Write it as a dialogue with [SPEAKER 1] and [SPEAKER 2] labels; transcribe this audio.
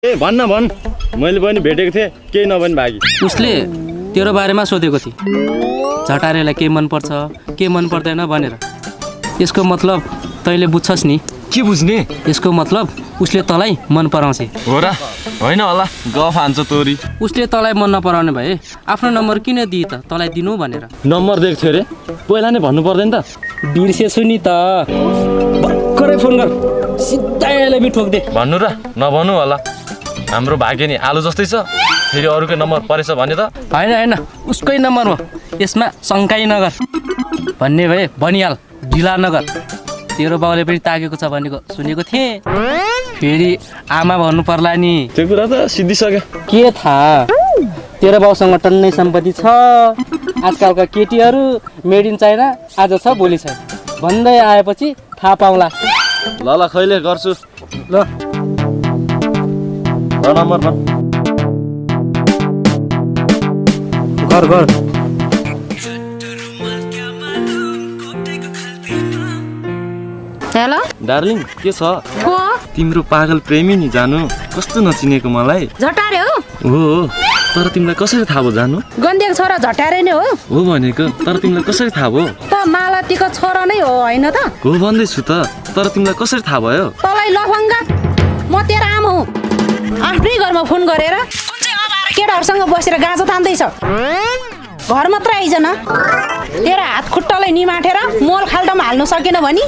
[SPEAKER 1] ए भन्न भन् मैले पनि भेटेको थिएँ केही नभनी भागी
[SPEAKER 2] उसले तेरो बारेमा सोधेको थिए झटारेलाई के मन पर्छ के मन पर्दैन भनेर यसको मतलब तैँले बुझ्छस् नि
[SPEAKER 1] के बुझ्ने
[SPEAKER 2] यसको मतलब उसले तँलाई मन पराउँछ
[SPEAKER 1] हो र होइन होला गफ हान्छ तोरी
[SPEAKER 2] उसले तँलाई मन नपराउने भए आफ्नो नम्बर किन दिए त तँलाई दिनु भनेर
[SPEAKER 1] नम्बर दिएको थियो अरे पहिला नै भन्नु पर्दैन त
[SPEAKER 2] बिर्सेछु नि त भर्खरै फोन गर सिधै एलबी ठोक्दे
[SPEAKER 1] भन्नु र नभन्नु होला हाम्रो भाग्य नि आलु जस्तै छ फेरि अरूकै नम्बर परेछ भने त
[SPEAKER 2] होइन होइन उसकै नम्बर हो यसमा शङ्कै नगर भन्ने भए भनिहाल ढिला नगर तेरो बाउले पनि ताकेको छ भनेको सुनेको थिएँ फेरि आमा भन्नु पर्ला नि
[SPEAKER 1] त्यो कुरा त सिद्धिसक्यो
[SPEAKER 2] के थाहा तेरो बाउसँग टन्नै सम्पत्ति छ आजकलका केटीहरू मेड इन चाइना आज छ भोलि छैन भन्दै आएपछि थाहा पाउँला
[SPEAKER 1] ल ल खैले गर्छु
[SPEAKER 2] ल
[SPEAKER 1] नम्बर भन्
[SPEAKER 2] घर
[SPEAKER 3] हेलो
[SPEAKER 1] डार्लिङ के छ
[SPEAKER 3] को
[SPEAKER 1] तिम्रो पागल प्रेमी नि जानु कस्तो नचिनेको मलाई
[SPEAKER 3] झटारे हो
[SPEAKER 1] हो तर तिमीलाई कसरी थाहा भयो जानु
[SPEAKER 3] गन्देको छोरा झटारे नै हो
[SPEAKER 1] भनेको तर तिमीलाई कसरी थाहा भयो
[SPEAKER 3] त मालतीको छोरा नै हो होइन त
[SPEAKER 1] हो भन्दैछु त तर तिमीलाई कसरी थाहा भयो
[SPEAKER 3] तँलाई लफङ्गा म तेरो आमा हुँ आफ्नै घरमा फोन गरेर कुन चाहिँ अभार केटाहरूसँग बसेर गाँजा तान्दैछ घर मात्र आइज न तेरो हात खुट्टालाई निमाटेर मोल खाल्टामा हाल्नु सकेन भने